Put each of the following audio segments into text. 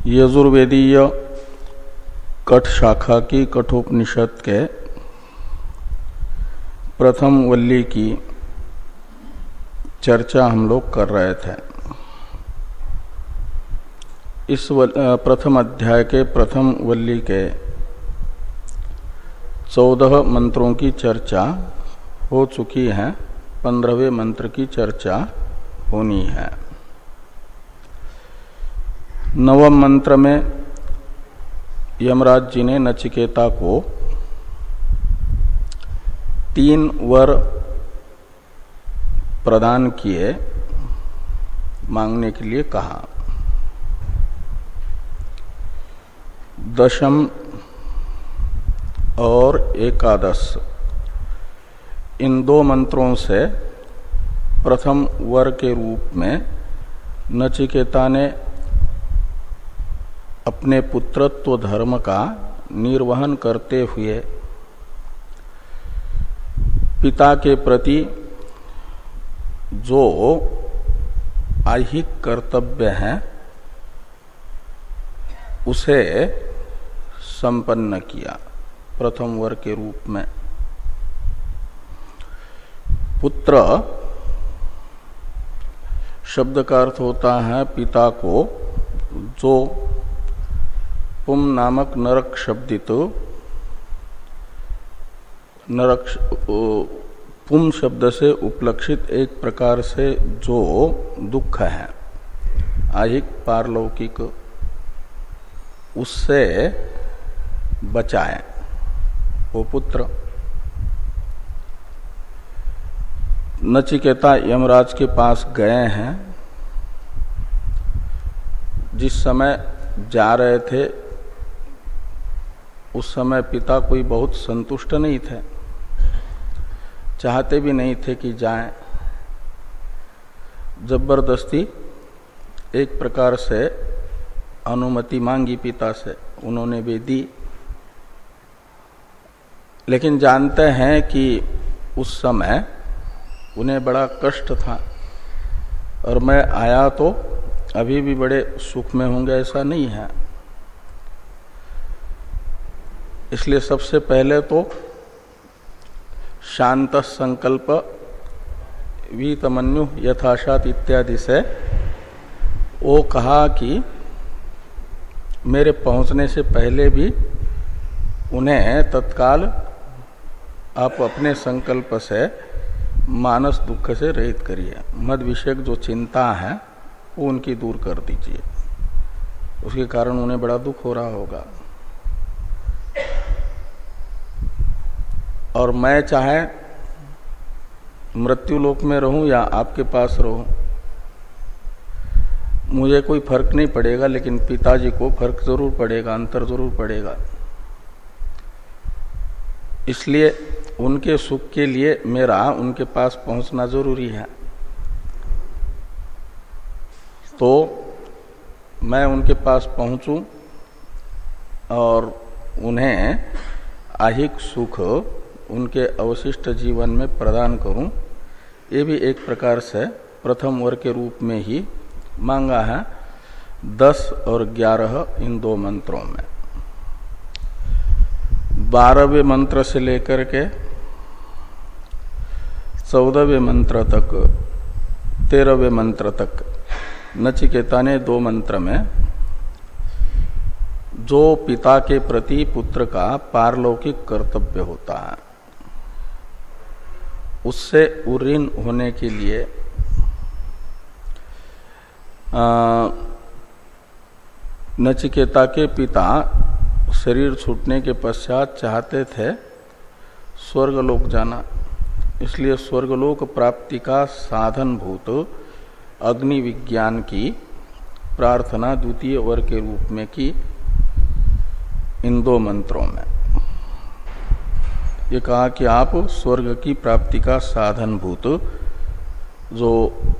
यजुर्वेदीय कठ शाखा की कठोपनिषद के प्रथम वल्ली की चर्चा हम लोग कर रहे थे। इस प्रथम अध्याय के प्रथम वल्ली के 14 मंत्रों की चर्चा हो चुकी है। 15वें मंत्र की चर्चा होनी है। 9वें मंत्र में यमराज जी ने नचिकेता को 3 वर प्रदान किए, मांगने के लिए कहा। 10 और 11 इन 2 मंत्रों से प्रथम वर के रूप में नचिकेता ने अपने पुत्रत्व धर्म का निर्वहन करते हुए पिता के प्रति जो ऐहिक कर्तव्य है उसे संपन्न किया प्रथम वर के रूप में। पुत्र शब्द का अर्थ होता है पिता को जो पुम नामक नरक शब्दित पुम शब्द से उपलक्षित एक प्रकार से जो दुख है ऐहिक पारलौकिक, उससे बचाए वो पुत्र। नचिकेता यमराज के पास गए हैं। जिस समय जा रहे थे उस समय पिता कोई बहुत संतुष्ट नहीं थे, चाहते भी नहीं थे कि जाएं। जबरदस्ती एक प्रकार से अनुमति मांगी पिता से, उन्होंने भी दी। लेकिन जानते हैं कि उस समय उन्हें बड़ा कष्ट था और मैं आया तो अभी भी बड़े सुख में होंगे ऐसा नहीं है। इसलिए सबसे पहले तो शांत संकल्प वीतमन्यु यथाशात इत्यादि से वो कहा कि मेरे पहुंचने से पहले भी उन्हें तत्काल आप अपने संकल्प से मानस दुख से रहित करिए। मद विषयक जो चिंता है वो उनकी दूर कर दीजिए, उसके कारण उन्हें बड़ा दुख हो रहा होगा। और मैं चाहे मृत्यु लोक में रहूं या आपके पास रहूं, मुझे कोई फर्क नहीं पड़ेगा, लेकिन पिताजी को फर्क जरूर पड़ेगा, अंतर जरूर पड़ेगा। इसलिए उनके सुख के लिए मेरा उनके पास पहुंचना जरूरी है। तो मैं उनके पास पहुंचूं और उन्हें ऐहिक सुख उनके अवशिष्ट जीवन में प्रदान करूं, ये भी एक प्रकार से प्रथम वर के रूप में ही मांगा है। 10 और 11 इन 2 मंत्रों में। 12वें मंत्र से लेकर के 14वें मंत्र तक, 13वें मंत्र तक नचिकेता ने 2 मंत्र में जो पिता के प्रति पुत्र का पारलौकिक कर्तव्य होता है उससे उर्रीन होने के लिए नचिकेता के पिता शरीर छूटने के पश्चात चाहते थे स्वर्गलोक जाना। इसलिए स्वर्गलोक प्राप्ति का साधनभूत अग्नि विज्ञान की प्रार्थना द्वितीय वर के रूप में की इन 2 मंत्रों में। ये कहा कि आप स्वर्ग की प्राप्ति का साधनभूत जो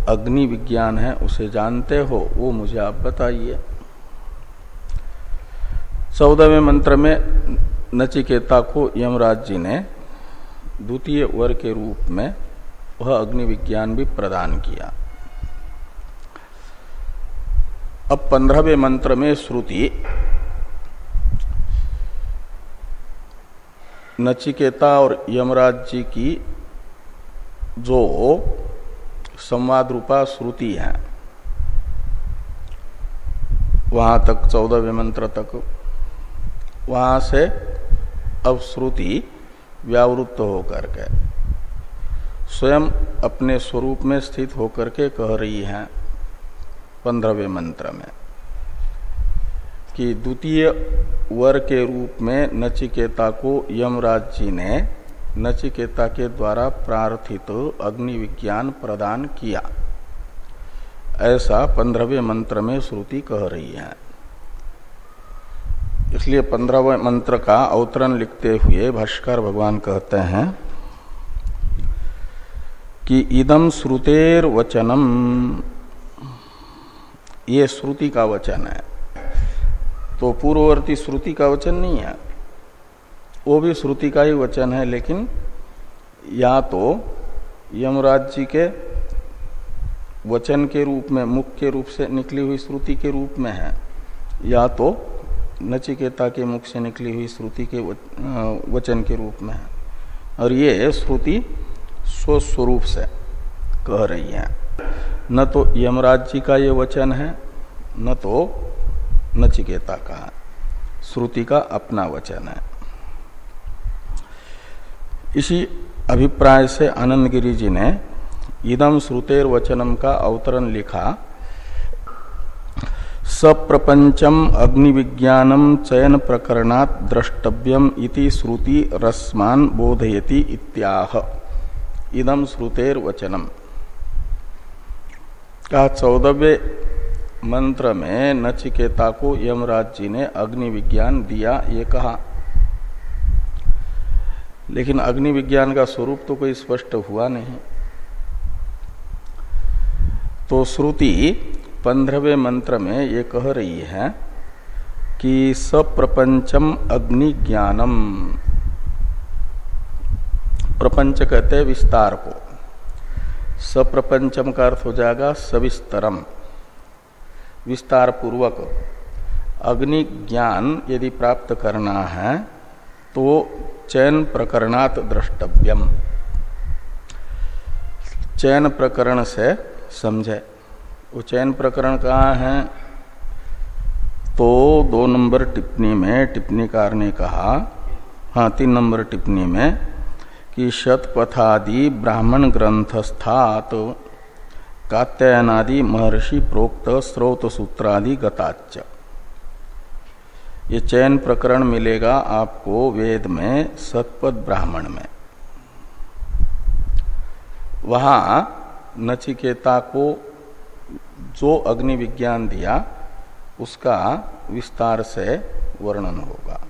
अग्नि विज्ञान है उसे जानते हो, वो मुझे आप बताइए। 14वें मंत्र में नचिकेता को यमराज जी ने द्वितीय वर के रूप में वह अग्नि विज्ञान भी प्रदान किया। अब 15वें मंत्र में श्रुति नचिकेता और यमराज जी की जो संवाद रूपा श्रुति है, वहां तक 14वें मंत्र तक, वहां से अब श्रुति व्यावृत्त होकर के स्वयं अपने स्वरूप में स्थित होकर के कह रही है 15वें मंत्र में कि द्वितीय वर के रूप में नचिकेता को यमराज जी ने नचिकेता के द्वारा प्रार्थित अग्नि विज्ञान प्रदान किया, ऐसा 15वें मंत्र में श्रुति कह रही है। इसलिए 15वें मंत्र का अवतरण लिखते हुए भाष्यकार भगवान कहते हैं कि इदम श्रुतेर वचनम, ये श्रुति का वचन है। तो पूर्ववर्ती श्रुति का वचन नहीं है, वो भी श्रुति का ही वचन है, लेकिन या तो यमराज जी के वचन के रूप में, मुख के रूप से निकली हुई श्रुति के रूप में है, या तो नचिकेता के मुख से निकली हुई श्रुति के वचन के रूप में है। और ये श्रुति स्वस्वरूप से कह रही है, न तो यमराज जी का ये वचन है, न तो नचिकेता का है, श्रुति का अपना वचन है। इसी अभिप्राय से आनंद गिरि जी ने इदम श्रुतेर वचनम का अवतरण लिखा, सप्रपंचम अग्नि विज्ञानम चयन प्रकरणात् द्रष्टव्यम इति श्रुति रस्मान बोधयति इत्याह। इदम श्रुतेर वचनम का 14वें मंत्र में नचिकेता को यमराज जी ने अग्नि विज्ञान दिया, ये कहा, लेकिन अग्नि विज्ञान का स्वरूप तो कोई स्पष्ट हुआ नहीं। तो श्रुति 15वें मंत्र में ये कह रही है कि सप्रपंचम अग्नि ज्ञानम, प्रपंच कहते हैं विस्तार को, सप्रपंचम का अर्थ हो जाएगा सविस्तरम, विस्तार पूर्वक अग्नि ज्ञान यदि प्राप्त करना है तो चयन प्रकरणात् द्रष्टव्यम, चयन प्रकरण से समझे। वो चयन प्रकरण कहाँ है? तो 2 नंबर टिप्पणी में टिप्पणीकार ने कहा, हाँ 3 नंबर टिप्पणी में, कि शतपथादि ब्राह्मण ग्रंथस्थात कात्यायनादि महर्षि प्रोक्त स्रोत सूत्रादि गताच्च। ये चयन प्रकरण मिलेगा आपको वेद में शतपथ ब्राह्मण में। वहां नचिकेता को जो अग्नि विज्ञान दिया उसका विस्तार से वर्णन होगा।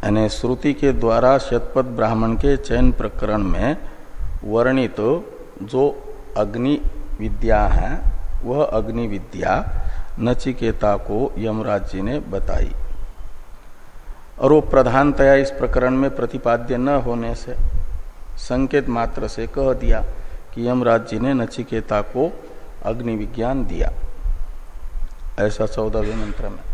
यानी श्रुति के द्वारा शतपथ ब्राह्मण के चयन प्रकरण में वर्णित जो अग्नि विद्या है, वह अग्नि विद्या नचिकेता को यमराज जी ने बताई। और वो प्रधानतया इस प्रकरण में प्रतिपाद्य न होने से संकेत मात्र से कह दिया कि यमराज जी ने नचिकेता को अग्नि विज्ञान दिया, ऐसा 14वें मंत्र में।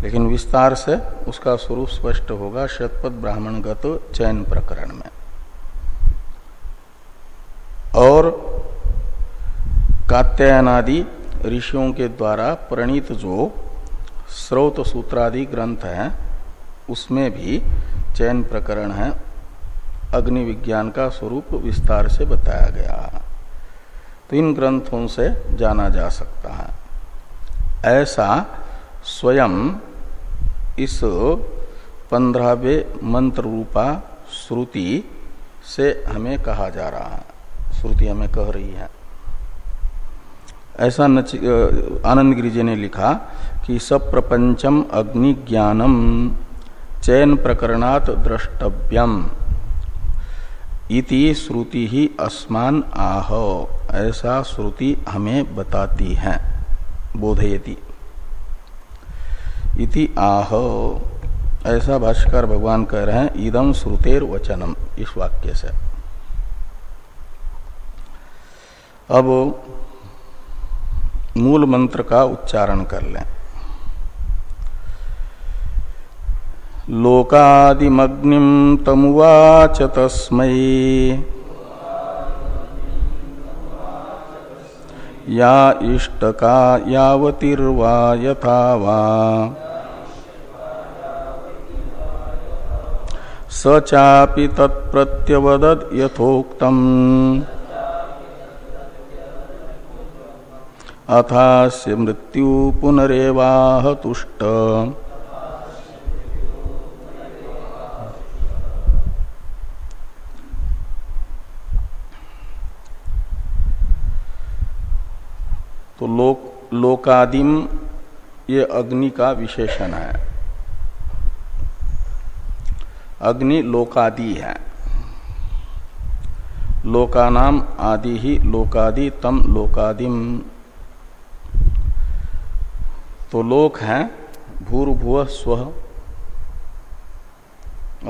लेकिन विस्तार से उसका स्वरूप स्पष्ट होगा शतपथ ब्राह्मणगत चयन प्रकरण में। और कात्यायनादि ऋषियों के द्वारा प्रणीत जो स्रोत सूत्रादि ग्रंथ हैं, उसमें भी चयन प्रकरण है, अग्नि विज्ञान का स्वरूप विस्तार से बताया गया। तो इन ग्रंथों से जाना जा सकता है, ऐसा स्वयं इस 15वें मंत्र रूपा श्रुति से हमें कहा जा रहा है, श्रुति हमें कह रही है। ऐसा आनंद गिरि जी ने लिखा कि सब प्रपंचम अग्नि ज्ञानम चयन प्रकरणात् द्रष्टव्यम इति श्रुति ही अस्मान आह, ऐसा श्रुति हमें बताती है, बोधयति इति आह, ऐसा भाष्यकार भगवान कह रहे हैं इदम श्रुतेर वचनम, इस वाक्य से। अब मूल मंत्र का उच्चारण कर लें। लोकादिमग्निम तमुवाच तस्मै या इष्टका यावतिर्वा यथा वा स चापि तत्प्रत्यवदत् यथोक्तम् अथास्य मृत्यु पुनरेवाह तुष्ट। तो लोकादिम ये अग्नि का विशेषण है। अग्नि लोकादि है। लोकानाम आदि ही लोकादि तम लोकादिम। तो लोक है भूर्भुव स्वः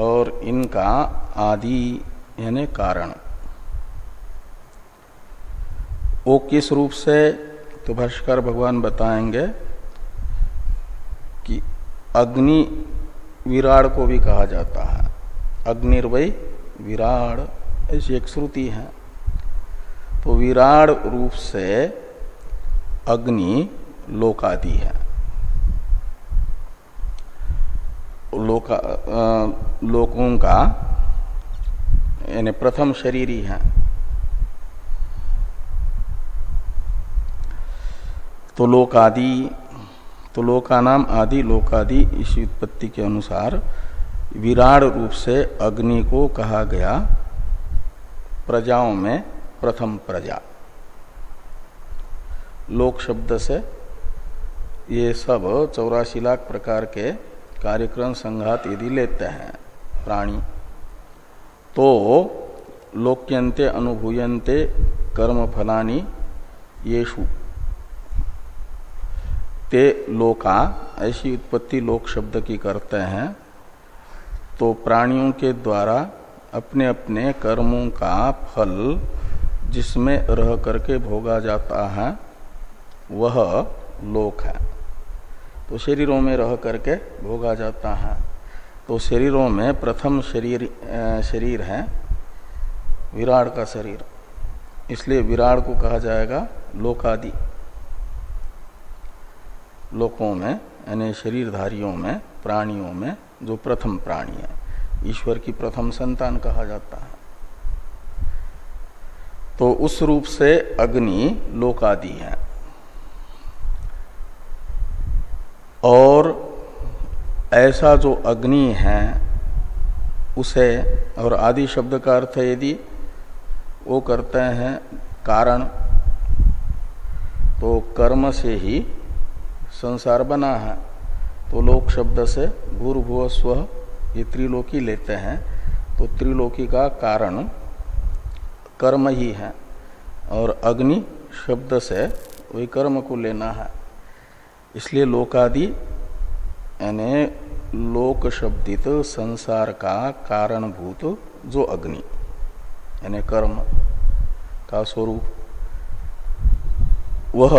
और इनका आदि यानी कारण। वो किस रूप से, तो भाष्यकार भगवान बताएंगे कि अग्नि विराड़ को भी कहा जाता है। अग्निर्वै विराड़ ऐसी एक श्रुति है। तो विराड़ रूप से अग्नि लोकादि है। लोकों का यानी प्रथम शरीरी है। तो लोकादि, तो लोकानाम आदि लोकादि इसी उत्पत्ति के अनुसार विराड़ रूप से अग्नि को कहा गया प्रजाओं में प्रथम प्रजा। लोक शब्द से ये सब 84 लाख प्रकार के कार्यक्रम संघात यदि लेते हैं प्राणी, तो लोक्यन्ते अनुभूयन्ते कर्म फलानि येषु ते लोका, ऐसी उत्पत्ति लोक शब्द की करते हैं। तो प्राणियों के द्वारा अपने अपने कर्मों का फल जिसमें रह करके भोगा जाता है वह लोक है। तो शरीरों में रह करके भोगा जाता है। तो शरीरों में प्रथम शरीर है विराड़ का शरीर, इसलिए विराड़ को कहा जाएगा लोकादि। लोकों में यानी शरीरधारियों में, प्राणियों में जो प्रथम प्राणी है, ईश्वर की प्रथम संतान कहा जाता है। तो उस रूप से अग्नि लोकादि है। और ऐसा जो अग्नि है उसे, और आदि शब्द का अर्थ यदि वो करते हैं कारण, तो कर्म से ही संसार बना है। तो लोक शब्द से भूर्भुव स्वः ये त्रिलोकी लेते हैं। तो त्रिलोकी का कारण कर्म ही है, और अग्नि शब्द से वही कर्म को लेना है। इसलिए लोकादि यानी लोक शब्दित संसार का कारणभूत जो अग्नि यानी कर्म का स्वरूप, वह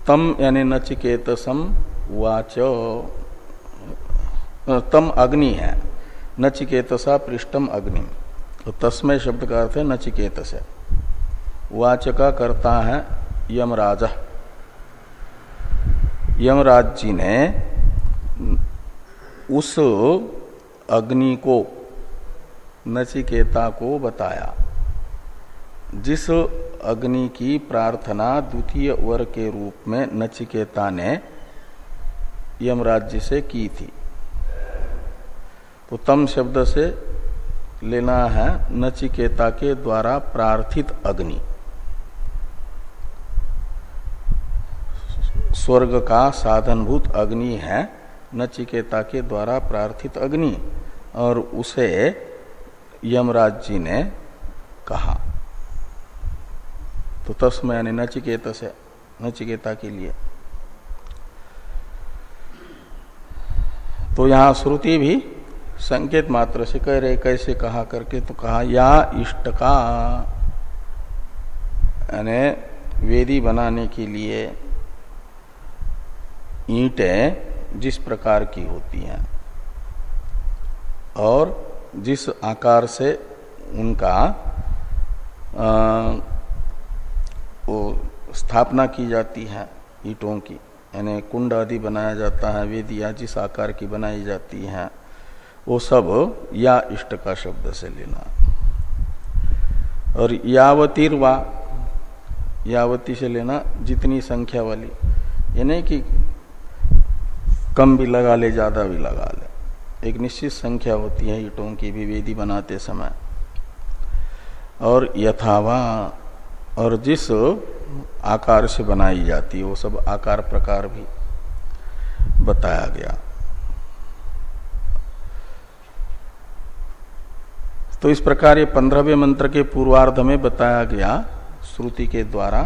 तम यानी नचिकेतसम वाच, तम अग्नि है। नचिकेतसा पृष्ठम अग्निम। तो तस्मय शब्द का अर्थ है नचिकेतस। वाच का करता है यमराज। यमराज जी ने उस अग्नि को, नचिकेता को बताया, जिस अग्नि की प्रार्थना द्वितीय वर के रूप में नचिकेता ने यमराज जी से की थी। तो तम शब्द से लेना है नचिकेता के द्वारा प्रार्थित अग्नि, स्वर्ग का साधनभूत अग्नि है नचिकेता के द्वारा प्रार्थित अग्नि, और उसे यमराज जी ने कहा। तो तस्मय यानी नचिकेता से, नचिकेता के लिए। तो यहां श्रुति भी संकेत मात्र से कह रहे कैसे कहा करके, तो कहा या इष्ट का, यानी वेदी बनाने के लिए ईंटें जिस प्रकार की होती हैं और जिस आकार से उनका वो स्थापना की जाती है ईंटों की, यानी कुंड आदि बनाया जाता है, वेदियाँ जिस आकार की बनाई जाती हैं, वो सब या इष्ट का शब्द से लेना। और यावतीर्वा, यावती से लेना जितनी संख्या वाली, ये नहीं कि कम भी लगा ले ज्यादा भी लगा ले, एक निश्चित संख्या होती है ईंटों की भी वेदी बनाते समय। और यथावा, और जिस आकार से बनाई जाती है वो सब आकार प्रकार भी बताया गया। तो इस प्रकार ये 15वें मंत्र के पूर्वार्ध में बताया गया श्रुति के द्वारा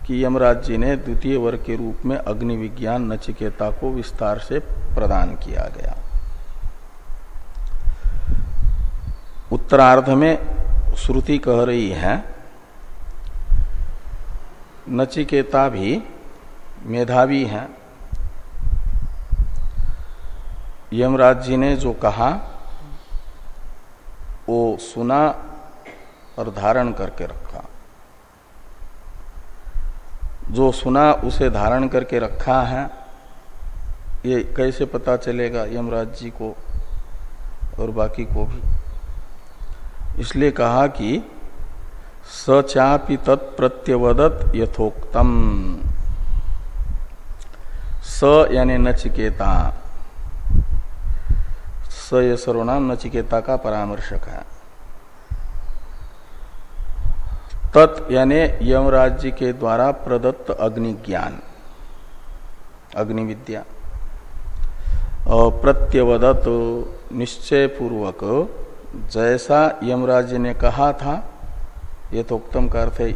कि यमराज जी ने द्वितीय वर के रूप में अग्नि विज्ञान नचिकेता को विस्तार से प्रदान किया गया। उत्तरार्ध में श्रुति कह रही है नचिकेता भी मेधावी हैं, यमराज जी ने जो कहा वो सुना और धारण करके रखा। जो सुना उसे धारण करके रखा है, ये कैसे पता चलेगा यमराज जी को और बाकी को भी? इसलिए कहा कि सचापि तत्प्रत्यवदत यथोक्तम। स यानी नचिकेता, स ये सर्वनाम नचिकेता का परामर्शक है। तत् यानी यमराज जी के द्वारा प्रदत्त अग्नि ज्ञान, अग्नि विद्या। और प्रत्यवदत निश्चय पूर्वक जैसा यमराज जी ने कहा था, यथोक्तम का अर्थ है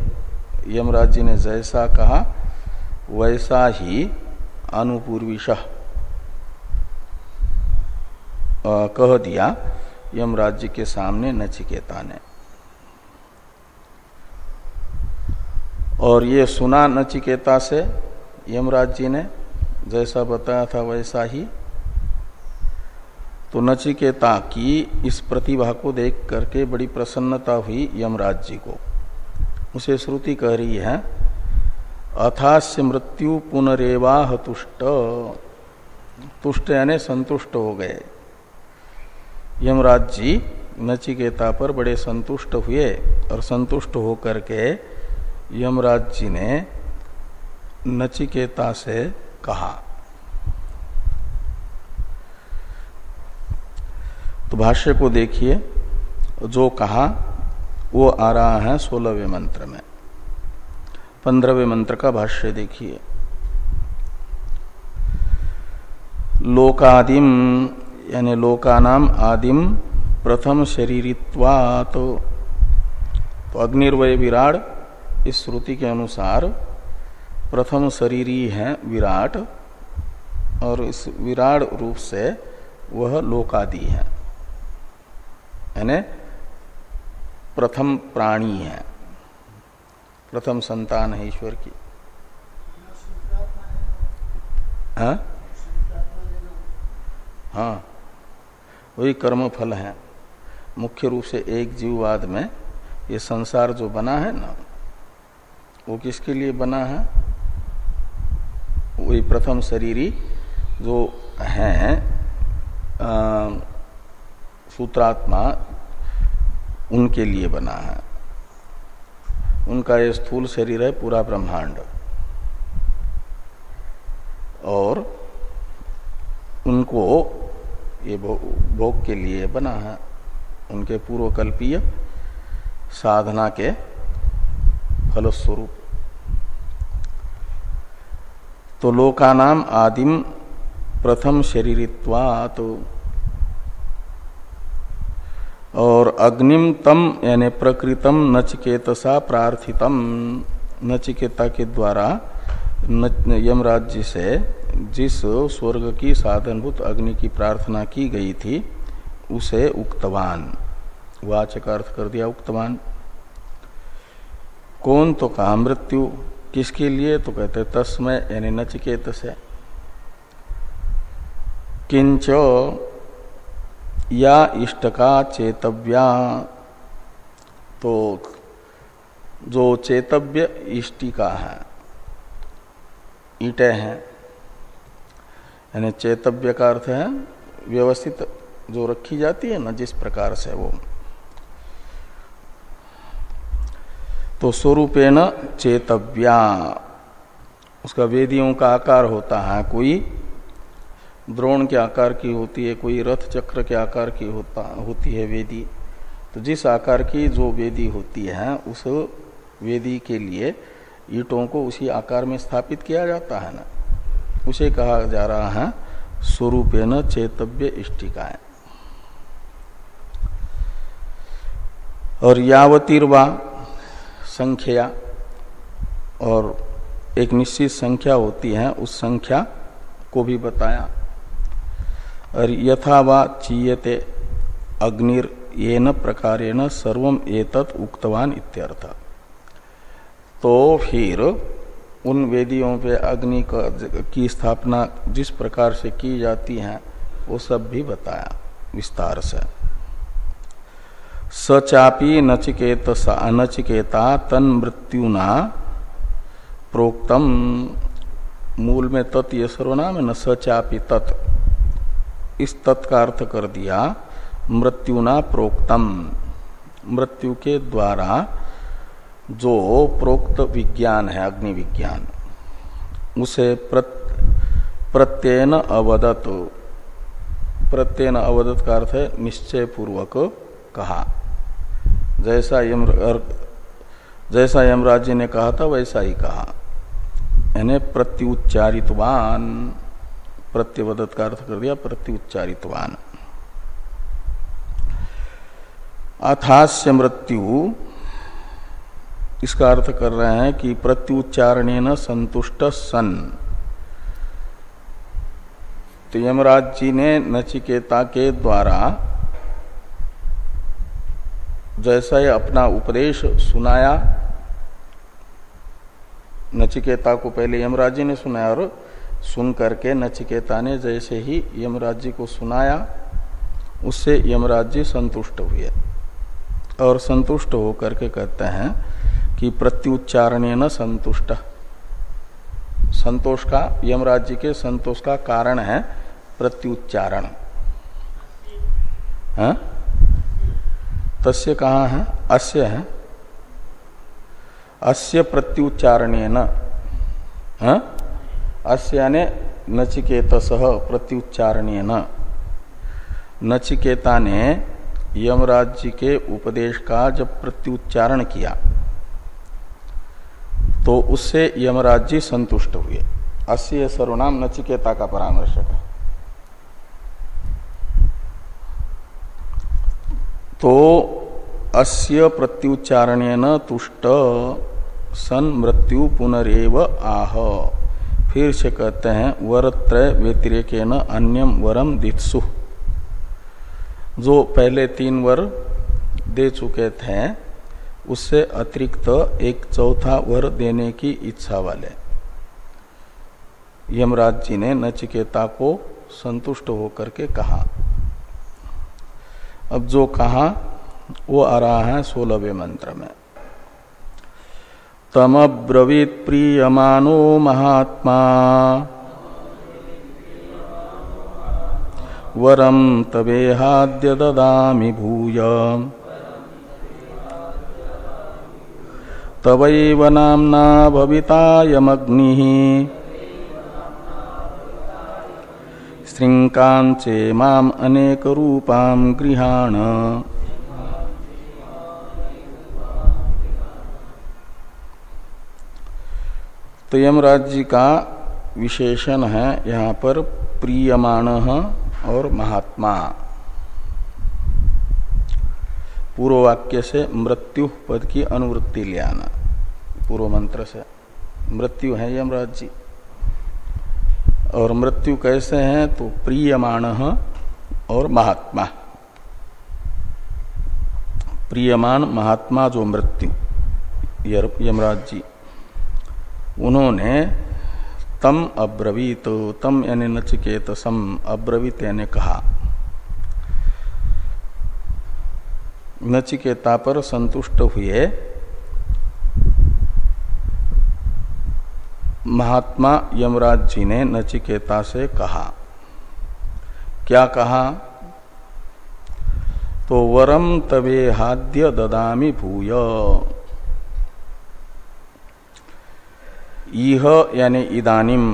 यमराज जी ने जैसा कहा वैसा ही अनुपूर्विशः कह दिया यमराज जी के सामने नचिकेता ने। और ये सुना नचिकेता से यमराज जी ने जैसा बताया था वैसा ही। तो नचिकेता की इस प्रतिभा को देख करके बड़ी प्रसन्नता हुई यमराज जी को। उसे श्रुति कह रही है अथास्य मृत्यु पुनरेवाह तुष्ट। तुष्ट यानी संतुष्ट हो गए। यमराज जी नचिकेता पर बड़े संतुष्ट हुए और संतुष्ट होकर के यमराज जी ने नचिकेता से कहा। तो भाष्य को देखिए, जो कहा वो आ रहा है 16वें मंत्र में। 15वें मंत्र का भाष्य देखिए। लोकादिम यानी लोकानाम आदिम प्रथम शरीरित्वात्। तो अग्निर्वय विराट इस श्रुति के अनुसार प्रथम शरीरी है विराट, और इस विराट रूप से वह लोकादि है, यानी प्रथम प्राणी है, प्रथम संतान है ईश्वर की। हाँ, वही कर्म फल है। मुख्य रूप से एक जीववाद में ये संसार जो बना है ना, वो किसके लिए बना है? वही प्रथम शरीरी जो हैं सूत्रात्मा, उनके लिए बना है। उनका ये स्थूल शरीर है पूरा ब्रह्मांड, और उनको ये भोग के लिए बना है, उनके पूर्वकल्पीय साधना के फलस्वरूप। तो लोकानाम आदिम प्रथम शरीरित्वात्। और अग्निम तम यानी प्रकृतम नचिकेतसा प्रार्थितम। नचिकेता के द्वारा यमराज जी से जिस स्वर्ग की साधनभूत अग्नि की प्रार्थना की गई थी उसे उक्तवान, वाचक अर्थ कर दिया उक्तवान। कौन? तो कहा मृत्यु। किसके लिए? तो कहते तस्मय यानी नचिकेत से। किंच या इष्ट का चेतव्या, तो जो चेतव्य इष्टिका है, ईटे हैं, यानी चेतव्य का अर्थ है व्यवस्थित जो रखी जाती है ना, जिस प्रकार से वो, तो स्वरूपेण चेतव्या, उसका वेदियों का आकार होता है, कोई द्रोण के आकार की होती है, कोई रथ चक्र के आकार की होती है वेदी। तो जिस आकार की जो वेदी होती है उस वेदी के लिए ईंटों को उसी आकार में स्थापित किया जाता है ना, उसे कहा जा रहा है स्वरूपेण चेतव्य इष्टिकाएं। और यावतीर्वा संख्या, और एक निश्चित संख्या होती है, उस संख्या को भी बताया। और यथा वा चीयते अग्निर येन प्रकारेण सर्वम एतत् उक्तवान इत्यर्थ। तो फिर उन वेदियों पे अग्नि की स्थापना जिस प्रकार से की जाती है वो सब भी बताया विस्तार से। सचापि नचिकेता तन मृत्युना प्रोक्तम, मूल में तत् ये सर्वनाम है न, सचापि तत्, इस तत् का अर्थ कर दिया मृत्युना प्रोक्तम, मृत्यु के द्वारा जो प्रोक्त विज्ञान है अग्नि विज्ञान, उसे प्रत्ययन अवदत, प्रत्ययन अवदत का अर्थ है निश्चय पूर्वक कहा। जैसा यमराज जी ने कहा था वैसा ही कहा, यानी प्रत्युच्चारितवान, प्रत्यवदत का अर्थ कर दिया प्रत्युच्चारितवान। अथास्य मृत्यु, इसका अर्थ कर रहे हैं कि प्रत्युच्चारणेन संतुष्ट सन। तो यमराज जी ने नचिकेता के द्वारा जैसा ही अपना उपदेश सुनाया, नचिकेता को पहले यमराज जी ने सुनाया और सुन करके नचिकेता ने जैसे ही यमराज जी को सुनाया, उससे यमराज जी संतुष्ट हुए। और संतुष्ट होकर के कहते हैं कि प्रत्युच्चारणेन संतुष्ट, संतोष का, यमराज जी के संतोष का कारण है प्रत्युच्चारण। हाँ? तस्य कहाँ है? अस्य है, अस्य प्रत्युच्चारणेन, हाँ? अस्य यानी नचिकेतसः प्रत्युच्चारणेन, नचिकेता ने यमराज जी के उपदेश का जब प्रत्युच्चारण किया तो उससे यमराज जी संतुष्ट हुए। अस्य सर्वनाम नचिकेता का परामर्शक है। तो अस्य प्रत्युच्चारणेन तुष्ट सन मृत्यु पुनरेव आह। फिर से कहते हैं वरत्रय व्यतिरेकेन अन्यम वरम दित्सु, जो पहले 3 वर दे चुके थे उससे अतिरिक्त एक चौथा वर देने की इच्छा वाले यमराज जी ने नचिकेता को संतुष्ट होकर के कहा। अब जो कहा वो आ रहा है 16वें मंत्र में। तमब्रवीत प्रीयमानो महात्मा वरम तवेहाद्य ददामि भूय तवैव नाम्ना भवितायमग्निः श्रृंकांचे माम अनेक रूपां गृहाण। तो यमराज जी का विशेषण है यहाँ पर प्रीयमाणः और महात्मा। पूर्व वाक्य से मृत्यु पद की अनुवृत्ति ले आना, पूर्व मंत्र से मृत्यु है यमराज जी। और मृत्यु कैसे हैं? तो प्रीयमाणः और महात्मा, प्रीयमान महात्मा जो मृत्यु, यमराज जी, उन्होंने तम अब्रवीत, तम यानी नचिकेतसम, अब्रवीत यानी कहा, नचिकेता पर संतुष्ट हुए महात्मा यमराज जी ने नचिकेता से कहा। क्या कहा? तो वरम तवे हाद्य ददामि भूय, इह यानी इदानिम,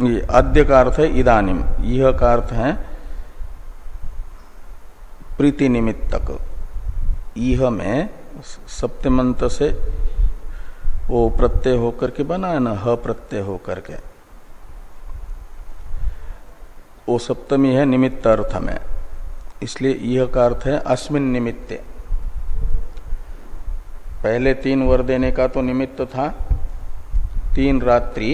ये अद्य का अर्थ है इदानिम, यह का अर्थ है प्रीति निमित्तक। इह में सप्तमंत से वो प्रत्यय होकर के बना है ना, ह प्रत्यय होकर के, वो सप्तमी है निमित्त अर्थ में, इसलिए यह का अर्थ है अस्मिन निमित्ते। पहले 3 वर देने का तो निमित्त था, 3 रात्रि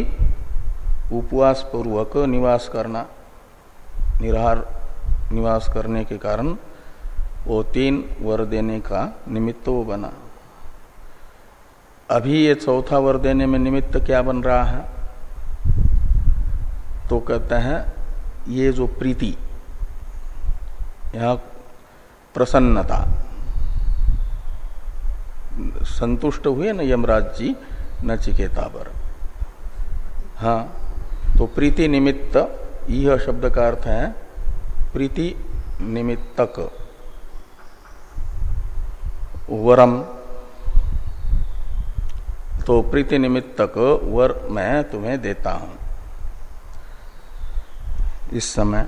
उपवास पूर्वक निवास करना, निराहार निवास करने के कारण वो 3 वर देने का निमित्त वो बना। अभी ये 4था वर देने में निमित्त क्या बन रहा है? तो कहते हैं ये जो प्रीति, यह प्रसन्नता, संतुष्ट हुए न यमराज जी नचिकेता पर। हाँ, तो प्रीति निमित्त, यह शब्द का अर्थ है प्रीति निमित्तक वरम, तो प्रीति निमित्तक वर मैं तुम्हें देता हूं इस समय।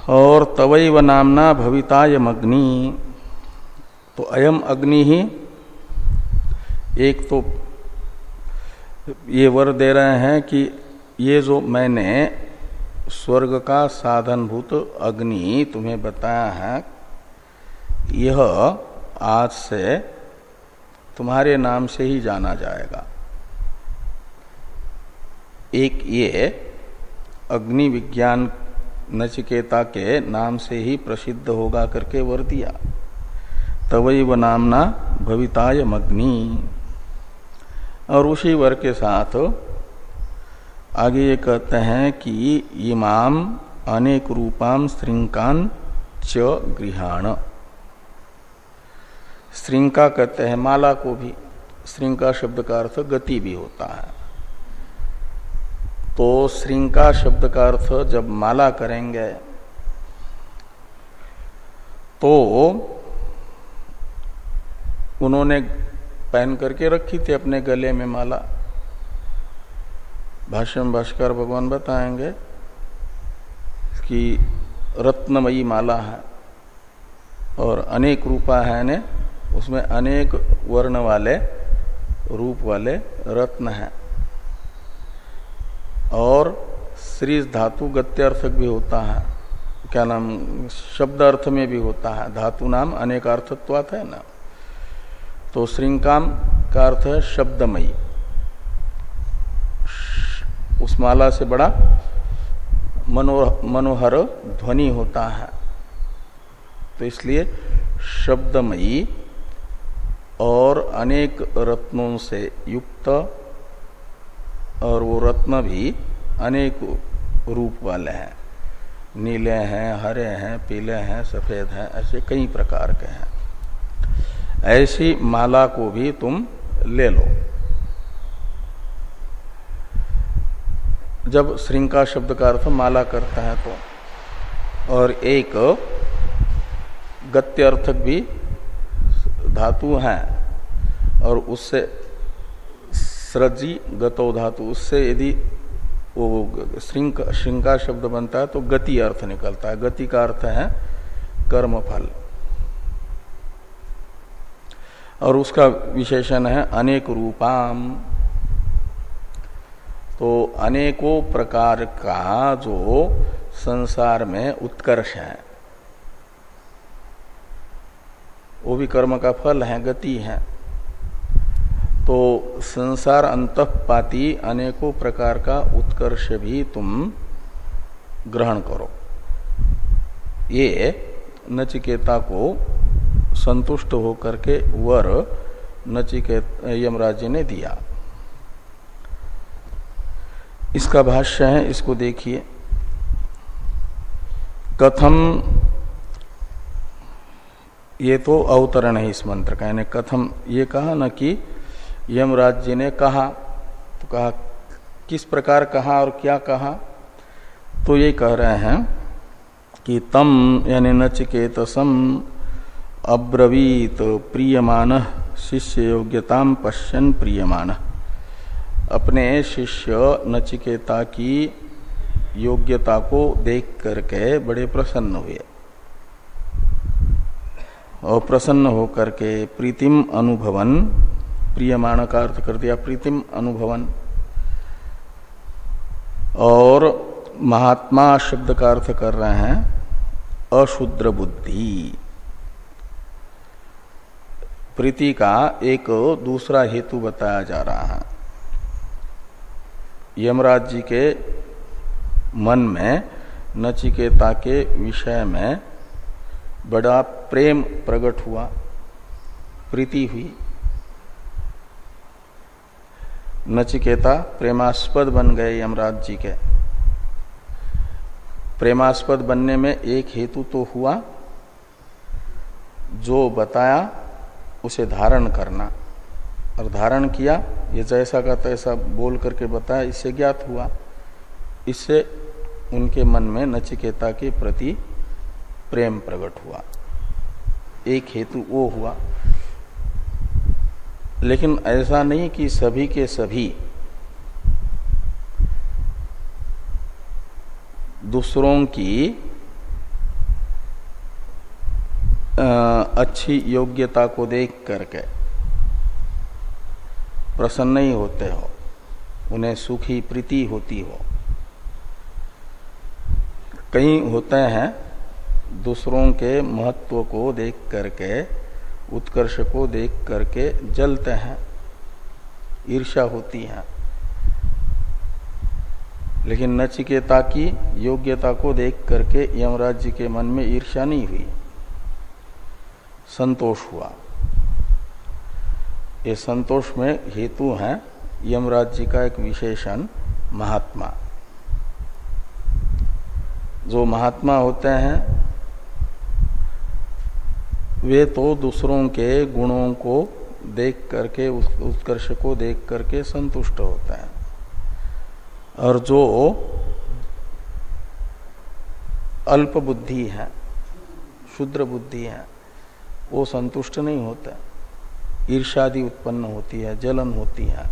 और तवैव नामना भवितायम अग्नि, तो अयम अग्नि ही एक तो ये वर दे रहे हैं कि ये जो मैंने स्वर्ग का साधनभूत अग्नि तुम्हें बताया है, यह आज से तुम्हारे नाम से ही जाना जाएगा। एक ये अग्नि विज्ञान नचिकेता के नाम से ही प्रसिद्ध होगा करके वर दिया, तवैव नामना भवितायम अग्नि। और उसी वर के साथ आगे ये कहते हैं कि इमाम अनेक रूपाम श्रृंकान च गृहाण। श्रृंका कहते हैं माला को भी, श्रृंका शब्द का अर्थ गति भी होता है। तो श्रृंका शब्द का अर्थ जब माला करेंगे तो उन्होंने पहन करके रखी थी अपने गले में माला। भाष्य में भाष्कर भगवान बताएंगे कि रत्नमयी माला है और अनेक रूपा है ने, उसमें अनेक वर्ण वाले रूप वाले रत्न हैं। और श्री धातु गत्यर्थक भी होता है, क्या नाम, शब्द अर्थ में भी होता है, धातु नाम अनेकार्थत्वात् है ना। तो श्रृंकाम का अर्थ है शब्दमयी, उस माला से बड़ा मनोहर ध्वनि होता है, तो इसलिए शब्दमयी और अनेक रत्नों से युक्त, और वो रत्न भी अनेक रूप वाले हैं, नीले हैं, हरे हैं, पीले हैं, सफेद हैं, ऐसे कई प्रकार के हैं। ऐसी माला को भी तुम ले लो। जब श्रृंका शब्द का अर्थ माला करता है तो, और एक गत्यर्थक भी धातु है, और उससे सृजी गतो धातु, उससे यदि वो श्रृंका शब्द बनता है तो गति अर्थ निकलता है। गति का अर्थ है कर्मफल, और उसका विशेषण है अनेक रूपाम। तो अनेकों प्रकार का जो संसार में उत्कर्ष है, वो भी कर्म का फल है, गति है। तो संसार अंतःपाती अनेकों प्रकार का उत्कर्ष भी तुम ग्रहण करो। ये नचिकेता को संतुष्ट होकर के वर नचिकेत यमराज जी ने दिया। इसका भाष्य है, इसको देखिए। कथम, ये तो अवतरण है इस मंत्र का, यानी कथम ये कहा न कि यमराज जी ने कहा, तो कहा किस प्रकार कहा और क्या कहा, तो ये कह रहे हैं कि तम यानी नचिकेतसम अब्रवीत प्रियमानः शिष्य योग्यताम पश्यन् प्रियमानः, अपने शिष्य नचिकेता की योग्यता को देख करके बड़े प्रसन्न हुए और प्रसन्न होकर के प्रीतिम अनुभवन, प्रियमान का अर्थ कर दिया प्रीतिम अनुभवन, और महात्मा शब्द का अर्थ कर रहे हैं अशुद्र बुद्धि। प्रीति का एक दूसरा हेतु बताया जा रहा है। यमराज जी के मन में नचिकेता के विषय में बड़ा प्रेम प्रकट हुआ, प्रीति हुई। नचिकेता प्रेमास्पद बन गए यमराज जी के। प्रेमास्पद बनने में एक हेतु तो हुआ, जो बताया उसे धारण करना, और धारण किया, ये जैसा का तैसा बोल करके बताया, इससे ज्ञात हुआ। इससे उनके मन में नचिकेता के प्रति प्रेम प्रकट हुआ, एक हेतु वो हुआ। लेकिन ऐसा नहीं कि सभी के सभी दूसरों की अच्छी योग्यता को देख करके प्रसन्न ही होते हो, उन्हें सुखी प्रीति होती हो। कई होते हैं दूसरों के महत्व को देख करके, उत्कर्ष को देख करके जलते हैं, ईर्ष्या होती है। लेकिन नचिकेता की योग्यता को देख करके यमराज जी के मन में ईर्ष्या नहीं हुई, संतोष हुआ। ये संतोष में हेतु है यमराज जी का एक विशेषण महात्मा। जो महात्मा होते हैं वे तो दूसरों के गुणों को देख करके, उस उत्कर्ष को देख करके संतुष्ट होते हैं, और जो अल्प बुद्धि है, क्षुद्र बुद्धि है, वो संतुष्ट नहीं होता, ईर्ष्यादि उत्पन्न होती है, जलन होती है।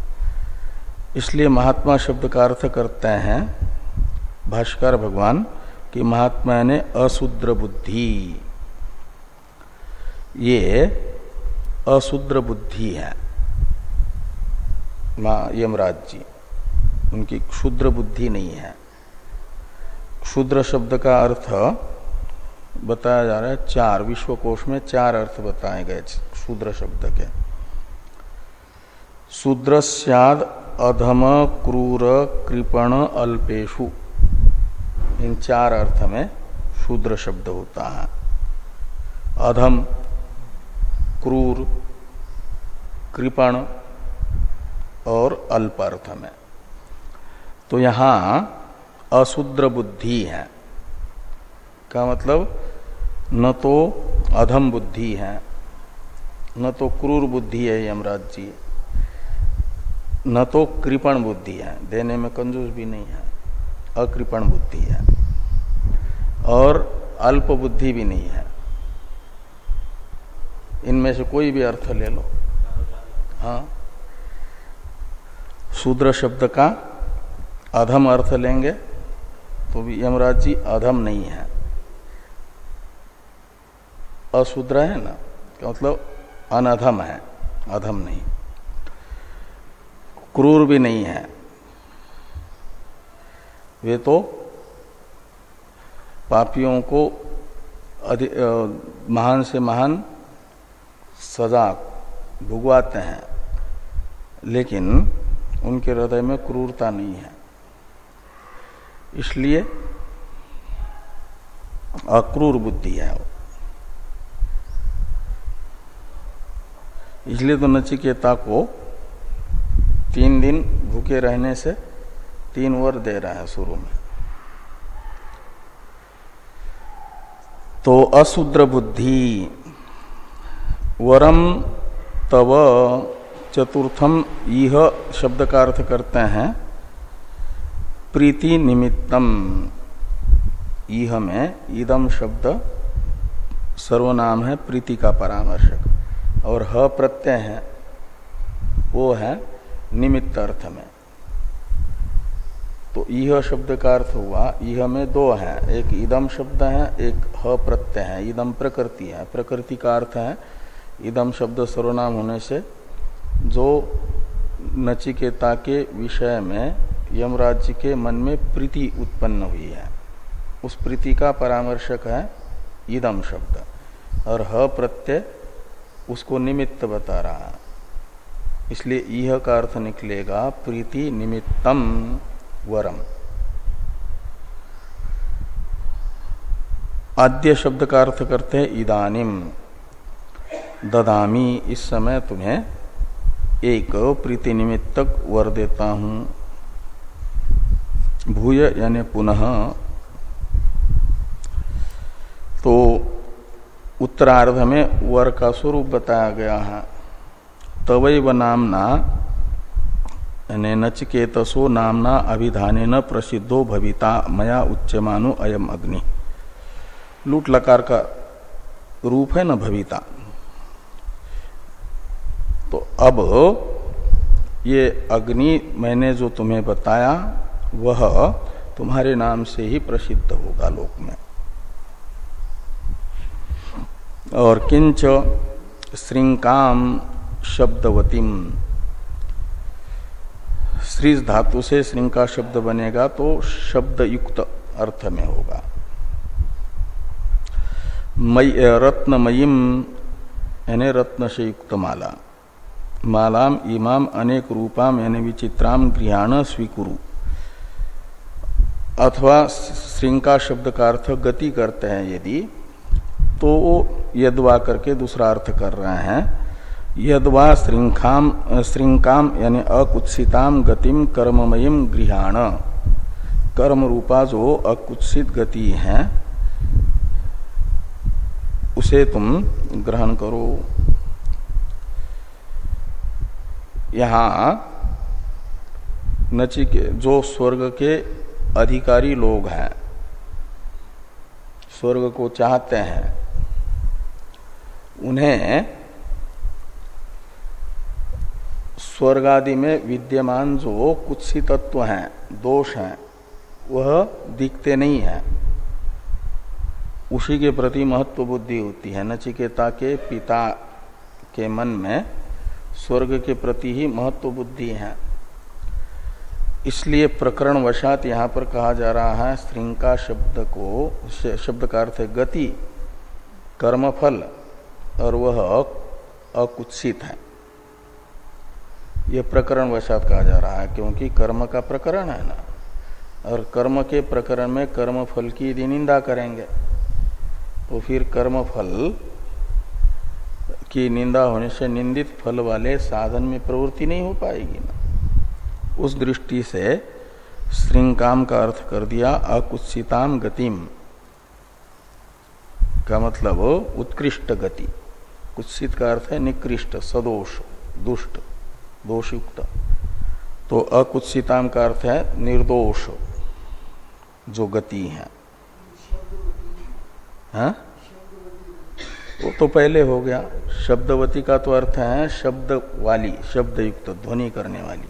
इसलिए महात्मा शब्द का अर्थ करते हैं भाष्कर भगवान कि महात्मा ने अशुद्र बुद्धि, ये अशुद्र बुद्धि है यमराज जी, उनकी क्षुद्र बुद्धि नहीं है। क्षुद्र शब्द का अर्थ बताया जा रहा है चार, विश्वकोश में चार अर्थ बताए गए क्षुद्र शब्द के। शूद्र स्याद अधम क्रूर कृपण अल्पेशु, इन चार अर्थ में शूद्र शब्द होता है। अधम, क्रूर, कृपण और अल्प अर्थ में। तो यहां अशूद्र बुद्धि है का मतलब न तो अधम बुद्धि है, न तो क्रूर बुद्धि है यमराज जी, न तो कृपण बुद्धि है, देने में कंजूस भी नहीं है, अकृपण बुद्धि है, और अल्प बुद्धि भी नहीं है। इनमें से कोई भी अर्थ ले लो। हाँ, शूद्र शब्द का अधम अर्थ लेंगे तो भी यमराज जी अधम नहीं है, अशूद्र है ना, मतलब अनधम है, अधम नहीं। क्रूर भी नहीं है, वे तो पापियों को महान से महान सजा भुगवाते हैं, लेकिन उनके हृदय में क्रूरता नहीं है, इसलिए अक्रूर बुद्धि है वो। इसलिए तो नचिकेता को 3 दिन भूखे रहने से 3 वर दे रहा है शुरू में। तो अशूद्र बुद्धि वरम तव चतुर्थम यह शब्द का अर्थ करते हैं प्रीति निमित्तम। यह में इदम शब्द सर्वनाम है प्रीति का परामर्शक और ह प्रत्यय है वो है निमित्त अर्थ में। तो यह शब्द का अर्थ हुआ, यह में 2 है, एक इदम शब्द है, एक ह प्रत्यय है। इदम प्रकृति है, प्रकृति का अर्थ है इदम शब्द सर्वनाम होने से जो नचिकेता के विषय में यमराज के मन में प्रीति उत्पन्न हुई है, उस प्रीति का परामर्शक है इदम शब्द, और ह प्रत्यय उसको निमित्त बता रहा है। इसलिए यह का अर्थ निकलेगा प्रीति निमित्तम वरम। आद्य शब्द का अर्थ करते हैं इदानिम ददामी, इस समय तुम्हें एक प्रीति निमित्तक वर देता हूं। भूय यानी पुनः। तो उत्तरार्ध में वर का स्वरूप बताया गया है। तवैव नामना यानी नचिकेतसो नामना अभिधानेन प्रसिद्धो भविता मया उच्यमानो अयम अग्नि। लूट लकार का रूप है न भविता। तो अब ये अग्नि मैंने जो तुम्हें बताया वह तुम्हारे नाम से ही प्रसिद्ध होगा लोक में। और किंच श्रृंकाम शब्दवतीम, श्रीज धातु से श्रृंग का शब्द बनेगा तो शब्द युक्त अर्थ में होगा। रत्नमयीम यानी रत्न से युक्त माला। मालाम इमाम अनेक रूपाम यानी विचित्राम गृहाण स्वीकुरु। अथवा श्रृंग का शब्द का अर्थ गति करते हैं यदि, तो यद्वा करके दूसरा अर्थ कर रहे हैं। यद्वा श्रृंकाम यानी अकुत्सिताम गतिम कर्ममयीम गृहाण। कर्म रूपा जो अकुत्सित गति है उसे तुम ग्रहण करो। यहां नचिकेता जो स्वर्ग के अधिकारी लोग हैं, स्वर्ग को चाहते हैं, उन्हें स्वर्ग आदि में विद्यमान जो कुत्सित तत्व हैं, दोष हैं, वह दिखते नहीं है। उसी के प्रति महत्व बुद्धि होती है। नचिकेता के पिता के मन में स्वर्ग के प्रति ही महत्व बुद्धि है। इसलिए प्रकरण वशात यहाँ पर कहा जा रहा है श्रृंका शब्द को, शब्द का अर्थ है गति, कर्मफल, और वह अकुत्सित है। यह प्रकरण वशात कहा जा रहा है क्योंकि कर्म का प्रकरण है ना, और कर्म के प्रकरण में कर्म फल की यदि निंदा करेंगे तो फिर कर्म फल की निंदा होने से निंदित फल वाले साधन में प्रवृत्ति नहीं हो पाएगी ना। उस दृष्टि से श्रृंकाम का अर्थ कर दिया अकुत्सिताम गतिम का मतलब उत्कृष्ट गति। कुत्सित का अर्थ है निकृष्ट, सदोष, दुष्ट, दोषयुक्त। तो अकुत्सिताम का अर्थ है निर्दोष जो गति है। हाँ? वो तो पहले हो गया। शब्दवती का तो अर्थ है शब्द वाली, शब्द युक्त, ध्वनि करने वाली।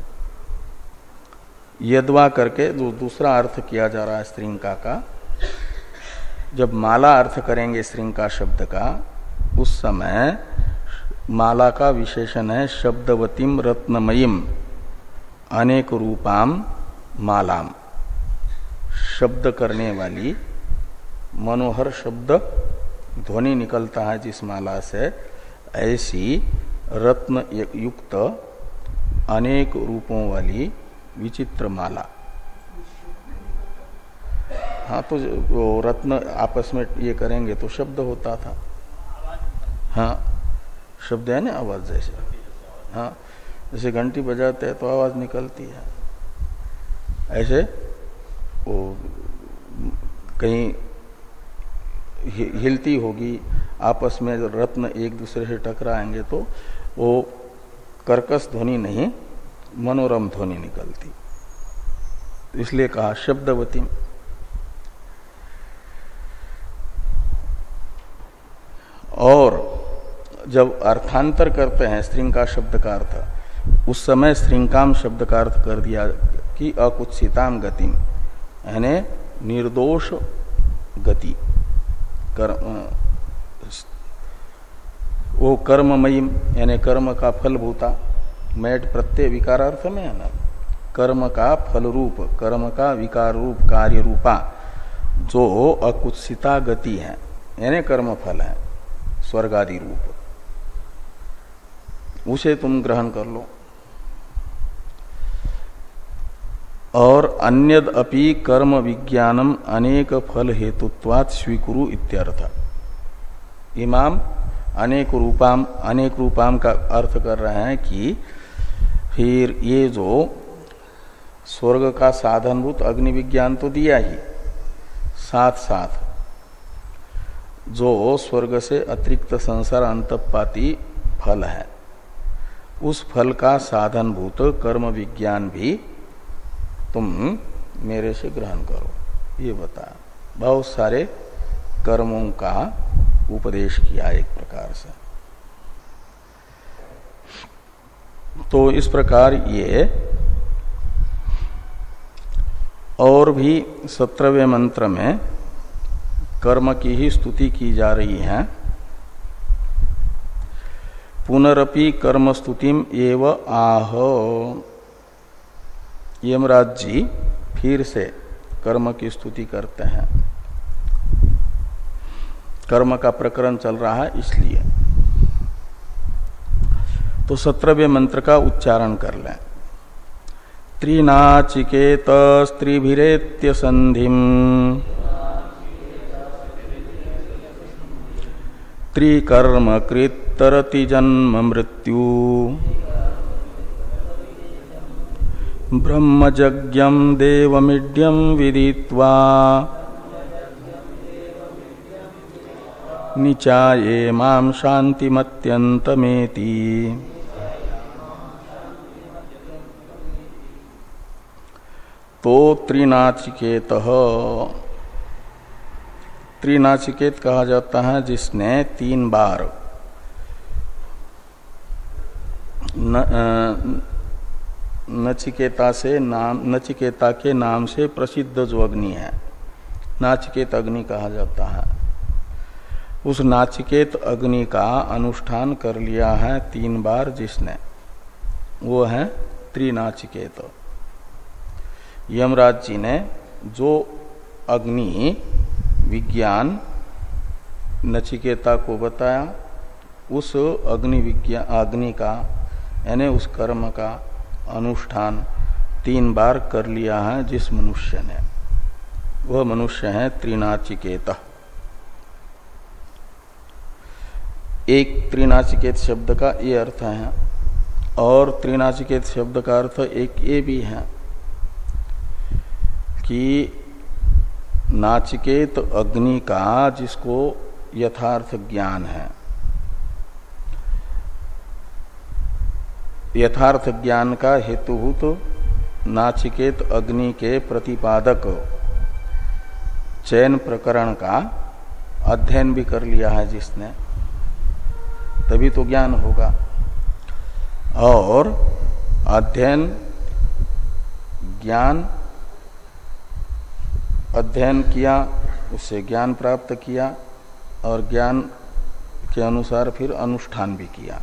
यद्वा करके जो दूसरा अर्थ किया जा रहा है श्रृंका का, जब माला अर्थ करेंगे श्रृंका शब्द का, उस समय माला का विशेषण है शब्दवतीम रत्नमयीम अनेक रूपाम मालाम। शब्द करने वाली मनोहर शब्द ध्वनि निकलता है जिस माला से, ऐसी रत्न युक्त अनेक रूपों वाली विचित्र माला। हाँ, तो वो रत्न आपस में ये करेंगे तो शब्द होता था। हाँ, शब्द है ना आवाज जैसे, हाँ जैसे घंटी बजाते हैं तो आवाज निकलती है, ऐसे वो कहीं हिलती होगी, आपस में रत्न एक दूसरे से टकराएंगे तो वो कर्कश ध्वनि नहीं मनोरम ध्वनि निकलती, इसलिए कहा शब्दवती। और जब अर्थांतर करते हैं श्रृंका शब्द का अर्थ, उस समय श्रृंकाम शब्द का अर्थ कर दिया कि अकुत्सिताम गतिम, यानी निर्दोष गति, वो कर्ममयी यानी कर्म का फल भूता, मैट प्रत्यय विकारार्थ में है ना, कर्म का फल रूप, कर्म का विकार रूप, कार्य रूपा जो अकुत्सिता गति है, यानी कर्म फल है स्वर्ग आदि रूप, उसे तुम ग्रहण कर लो। और अन्यद अपि कर्म विज्ञानम अनेक फल हेतुत्वात् स्वीकुरु इत्यर्थ। इमाम अनेक रूपाम का अर्थ कर रहे हैं कि फिर ये जो स्वर्ग का साधनभूत अग्नि विज्ञान तो दिया ही, साथ साथ जो स्वर्ग से अतिरिक्त संसार अंतपाती फल है, उस फल का साधनभूत कर्म विज्ञान भी तुम मेरे से ग्रहण करो, ये बताया। बहुत सारे कर्मों का उपदेश किया एक प्रकार से। तो इस प्रकार ये और भी 17वें मंत्र में कर्म की ही स्तुति की जा रही है। पुनरपि कर्म स्तुतिम एव आह, यमराज जी फिर से कर्म की स्तुति करते हैं। कर्म का प्रकरण चल रहा है इसलिए। तो 17वें मंत्र का उच्चारण कर लें। त्रिनाचिकेत स्त्रीभिरेत्य संधिम त्रिकर्म कृतरति जन्म मृत्यु ब्रह्मजज्ञं देवमिड्यं विदित्वा निचाये मां शान्तिमत्यन्तमेति। तो त्रिनाचिकेत कहा जाता है जिसने 3 बार नचिकेता के नाम से प्रसिद्ध जो अग्नि है, नाचिकेत अग्नि कहा जाता है, उस नाचिकेत अग्नि का अनुष्ठान कर लिया है 3 बार जिसने, वो है त्रिनाचिकेत। यमराज जी ने जो अग्नि विज्ञान नचिकेता को बताया, उस अग्नि का यानी उस कर्म का अनुष्ठान 3 बार कर लिया है जिस मनुष्य ने, वह मनुष्य है त्रिनाचिकेत। एक त्रिनाचिकेत शब्द का ये अर्थ है, और त्रिनाचिकेत शब्द का अर्थ एक ये भी है कि नाचिकेत अग्नि का जिसको यथार्थ ज्ञान है, यथार्थ ज्ञान का हेतुभूत नाचिकेत अग्नि के प्रतिपादक चयन प्रकरण का अध्ययन भी कर लिया है जिसने, तभी तो ज्ञान होगा। और अध्ययन ज्ञान अध्ययन किया, उससे ज्ञान प्राप्त किया, और ज्ञान के अनुसार फिर अनुष्ठान भी किया।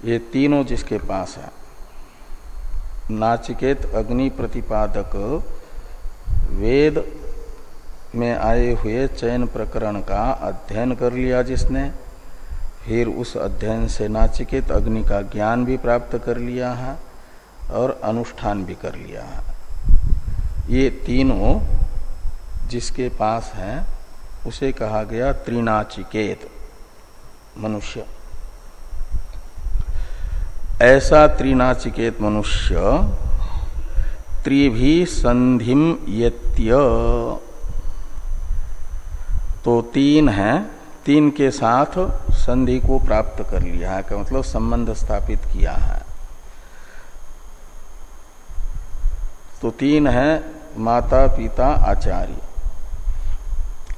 ये तीनों जिसके पास है, नाचिकेत अग्नि प्रतिपादक वेद में आए हुए चयन प्रकरण का अध्ययन कर लिया जिसने, फिर उस अध्ययन से नाचिकेत अग्नि का ज्ञान भी प्राप्त कर लिया है और अनुष्ठान भी कर लिया है, ये तीनों जिसके पास है उसे कहा गया त्रिनाचिकेत मनुष्य। ऐसा त्रिनाचिकेत मनुष्य त्रिभी संधिम यत्य, तो तीन है, तीन के साथ संधि को प्राप्त कर लिया है, का मतलब संबंध स्थापित किया है। तो तीन है माता पिता आचार्य,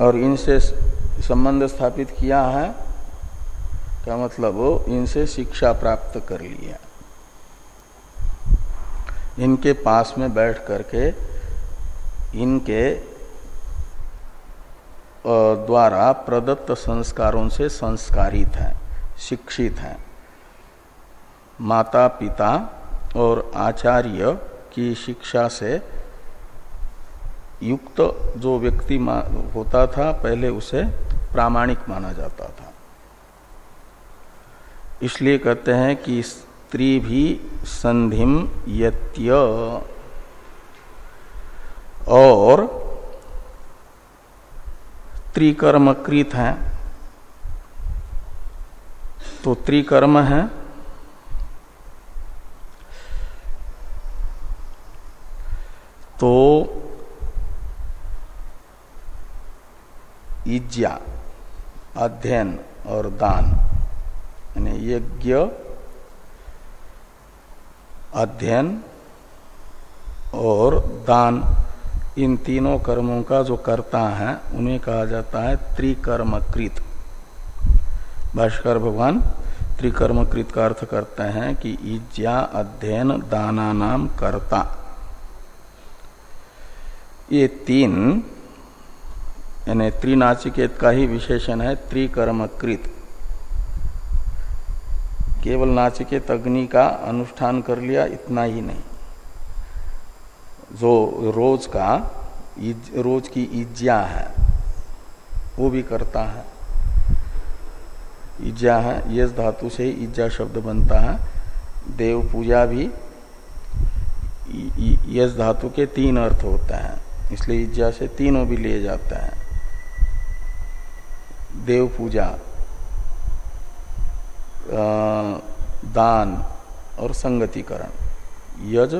और इनसे संबंध स्थापित किया है, क्या मतलब इनसे शिक्षा प्राप्त कर लिया। इनके पास में बैठ करके इनके द्वारा प्रदत्त संस्कारों से संस्कारित है, शिक्षित है। माता पिता और आचार्य की शिक्षा से युक्त जो व्यक्ति होता था पहले उसे प्रामाणिक माना जाता था। इसलिए कहते हैं कि स्त्री भी संधिम यत्य, और त्रिकर्मकृत है। तो त्रिकर्म है, तो इज्जा अध्ययन और दान, यानी यज्ञ अध्ययन और दान, इन तीनों कर्मों का जो करता है उन्हें कहा जाता है त्रिकर्मकृत। भाष्कर भगवान त्रिकर्मकृत का अर्थ करते हैं कि इज्जा अध्ययन दाना नाम कर्ता, ये तीन यानी त्रिनाचिकेत का ही विशेषण है त्रिकर्मकृत। केवल नाचिकेत अग्नि का अनुष्ठान कर लिया इतना ही नहीं, जो रोज की इज्जा है वो भी करता है। इज्जा है, यस धातु से ही इज्जा शब्द बनता है। देव पूजा भी यस धातु के तीन अर्थ होते हैं, इसलिए इज्जा से तीनों भी लिए जाते हैं। देव पूजा, दान और संगतिकरण। यज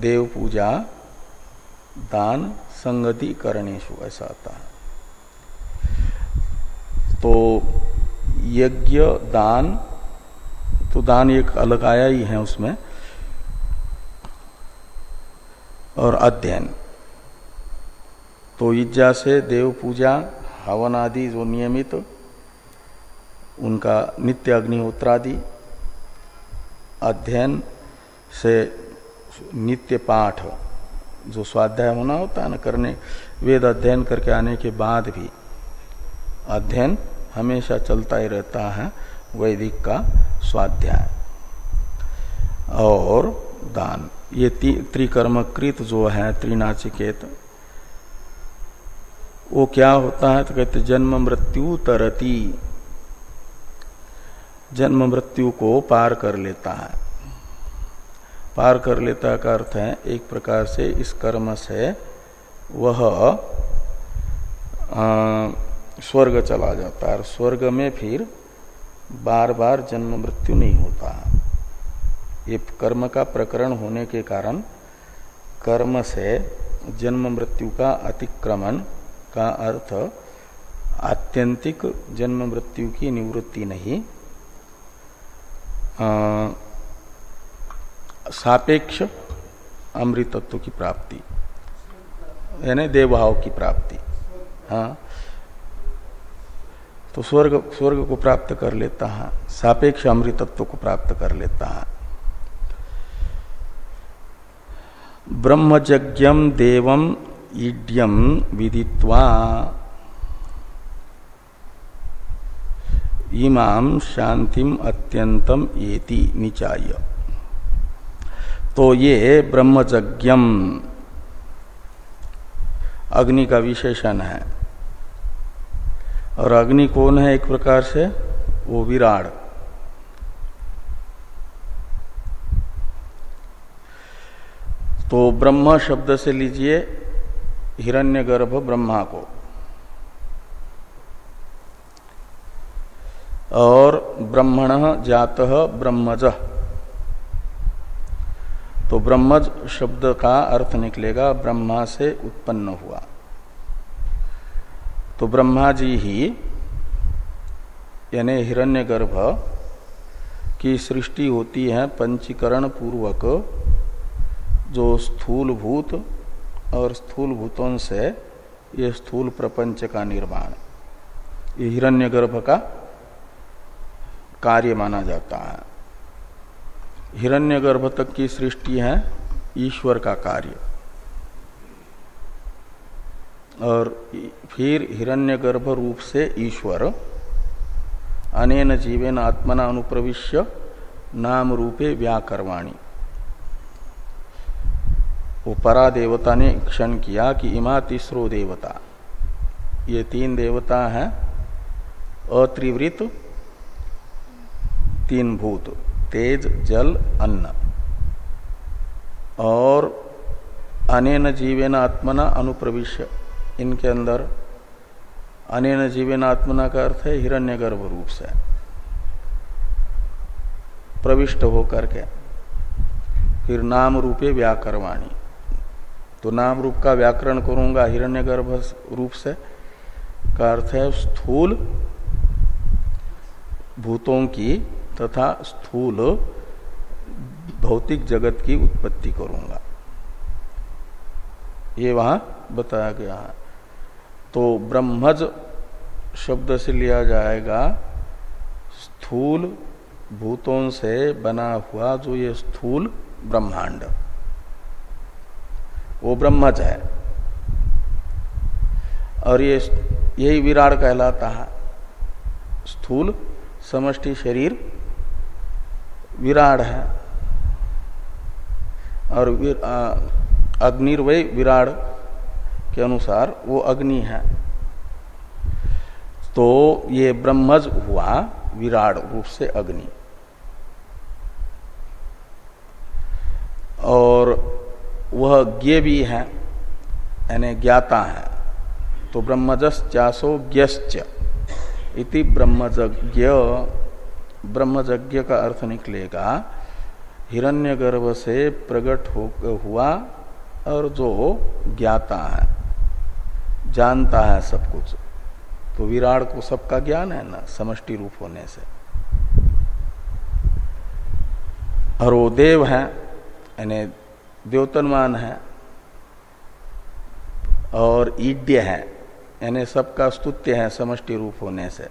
देव पूजा दान संगतिकरणेषु, ऐसा आता है। तो यज्ञ दान, तो दान एक अलग आया ही है उसमें, और अध्ययन। तो इज्जा से देव पूजा हवन आदि जो नियमित उनका नित्य अग्निहोत्रादि, अध्ययन से नित्य पाठ जो स्वाध्याय होना होता है न करने, वेद अध्ययन करके आने के बाद भी अध्ययन हमेशा चलता ही रहता है, वैदिक का स्वाध्याय और दान। ये त्रिकर्मकृत जो है त्रिनाचिकेत, वो क्या होता है तो कहते जन्म मृत्यु तरती, जन्म मृत्यु को पार कर लेता है। पार कर लेता का अर्थ है एक प्रकार से इस कर्म से वह स्वर्ग चला जाता है, स्वर्ग में फिर बार बार जन्म मृत्यु नहीं होता है। ये कर्म का प्रकरण होने के कारण कर्म से जन्म मृत्यु का अतिक्रमण का अर्थ आत्यंतिक जन्म मृत्यु की निवृत्ति नहीं, सापेक्ष अमृतत्व की प्राप्ति, यानी देवभाव की प्राप्ति। हाँ, तो स्वर्ग को प्राप्त कर लेता है, सापेक्ष अमृतत्व को प्राप्त कर लेता है। ब्रह्मजज्ञम देवम ईड्यम विदित्वा इमाम शांतिम अत्यंतम येति निचाय। तो ये ब्रह्मजज्ञम अग्नि का विशेषण है, और अग्नि कौन है एक प्रकार से, वो विराड। तो ब्रह्म शब्द से लीजिए हिरण्यगर्भ ब्रह्मा को, और ब्रह्मणः जातः ब्रह्मजः, तो ब्रह्मज शब्द का अर्थ निकलेगा ब्रह्मा से उत्पन्न हुआ। तो ब्रह्मा जी ही यानी हिरण्यगर्भ की सृष्टि होती है पंचीकरण पूर्वक, जो स्थूल भूत और स्थूल भूतों से ये स्थूल प्रपंच का निर्माण, ये हिरण्यगर्भ का कार्य माना जाता है। हिरण्यगर्भ तक की सृष्टि है ईश्वर का कार्य, और फिर हिरण्यगर्भ रूप से ईश्वर अनेन जीवेन आत्मना अनुप्रविश्य नाम रूपे व्याकर्वाणी, वो परा देवता ने क्षण किया कि इमा तीसरो देवता, ये तीन देवता हैं अत्रिवृत, तीन भूत तेज जल अन्न, और अनेन जीवेन आत्मना अनुप्रविश्य, इनके अंदर अनेन जीवेन आत्मना का अर्थ है हिरण्यगर्भ रूप से प्रविष्ट होकर के, फिर नाम रूपे व्याकरवाणी, तो नाम रूप का व्याकरण करूंगा हिरण्यगर्भ रूप से, का अर्थ है स्थूल भूतों की तथा स्थूल भौतिक जगत की उत्पत्ति करूंगा, ये वहां बताया गया है। तो ब्रह्मज शब्द से लिया जाएगा स्थूल भूतों से बना हुआ जो ये स्थूल ब्रह्मांड, वो ब्रह्मज है, और ये यही विराट कहलाता है। स्थूल समष्टि शरीर विराट है, और अग्निर्वय विराट के अनुसार वो अग्नि है, तो ये ब्रह्मज हुआ विराट रूप से अग्नि। और वह ज्ञ भी है यानी ज्ञाता है, तो ब्रह्मजश्चासो ज्ञश्च इति ब्रह्मज्ञ, ब्रह्मज्ञ का अर्थ निकलेगा हिरण्यगर्भ से प्रकट हुआ और जो ज्ञाता है, जानता है सब कुछ, तो विराट को सबका ज्ञान है ना समष्टि रूप होने से। और वो देव है यानी द्योतनमान है, और ईड्य है यानी सबका स्तुत्य है समष्टि रूप होने से,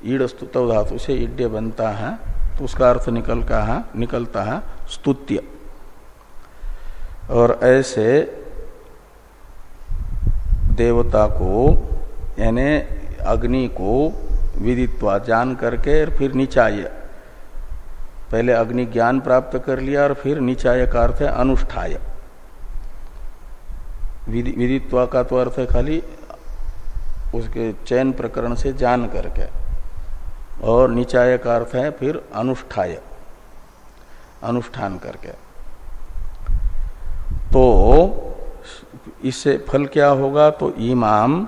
ईड स्तुतव धातु से ईड्य बनता है, तो उसका अर्थ निकलता है स्तुत्य। और ऐसे देवता को यानी अग्नि को विदित्वा जान करके फिर निचाय, पहले अग्नि ज्ञान प्राप्त कर लिया और फिर निचाय का अर्थ है अनुष्ठाय। विदित्वा का तो अर्थ है खाली उसके चयन प्रकरण से जान करके, और निचाय का अर्थ है फिर अनुष्ठाय, अनुष्ठान करके। तो इससे फल क्या होगा, तो इमाम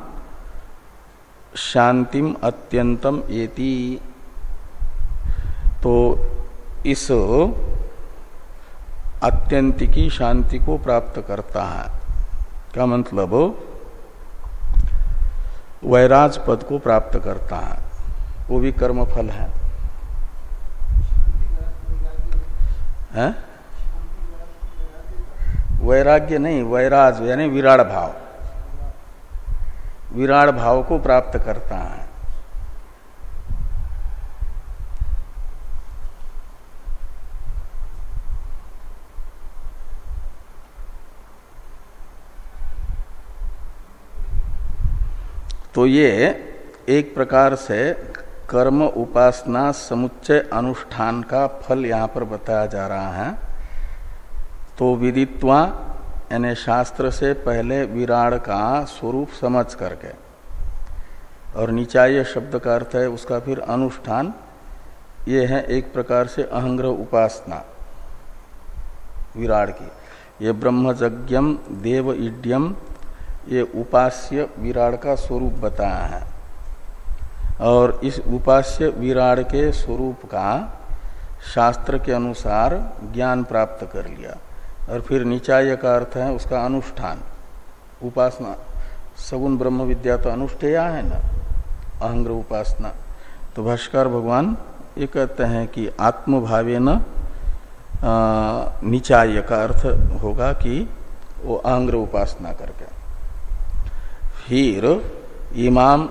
शांतिम अत्यंतम एति, तो इस अत्यंतिकी शांति को प्राप्त करता है, का मतलब वैराज पद को प्राप्त करता है, वो भी कर्म फल है, हैं? वैराग्य नहीं, वैराज यानी विराट भाव, विराट भाव को प्राप्त करता है। तो ये एक प्रकार से कर्म उपासना समुच्चय अनुष्ठान का फल यहां पर बताया जा रहा है। तो विदित्वा यानी शास्त्र से पहले विराट का स्वरूप समझ करके, और निचाय शब्द का अर्थ है उसका फिर अनुष्ठान, ये है एक प्रकार से अहंग्रह उपासना विराट की। ये ब्रह्मजज्ञम देव ईड्यम, ये उपास्य विराट का स्वरूप बताया है। और इस उपास्य विराड के स्वरूप का शास्त्र के अनुसार ज्ञान प्राप्त कर लिया। और फिर निचाय का अर्थ है उसका अनुष्ठान, उपासना। सगुण ब्रह्म विद्या तो अनुष्ठेया है ना, अहंग्र उपासना। तो भाष्कर भगवान ये कहते हैं कि आत्मभावेन निचाय का अर्थ होगा कि वो अहंग्र उपासना करके फिर इमाम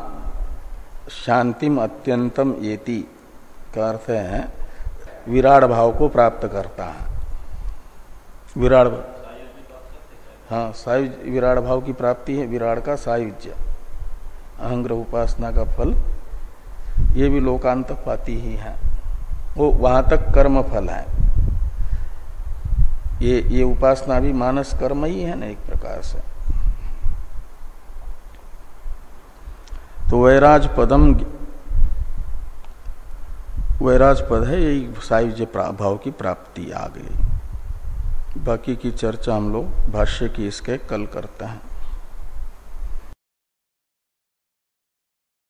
शांतिम अत्यंतम येति का अर्थ है विराट भाव को प्राप्त करता है। विराट, हाँ, सायुज्य विराट भाव की प्राप्ति है, विराट का सायुज्य। अहंग्र उपासना का फल ये भी लोकांत पाती ही है, वो वहां तक कर्म फल है। ये उपासना भी मानस कर्म ही है ना एक प्रकार से। तो वैराज पद है, यही सायुज्य भाव की प्राप्ति आ गई। बाकी की चर्चा हम लोग भाष्य की इसके कल करते हैं।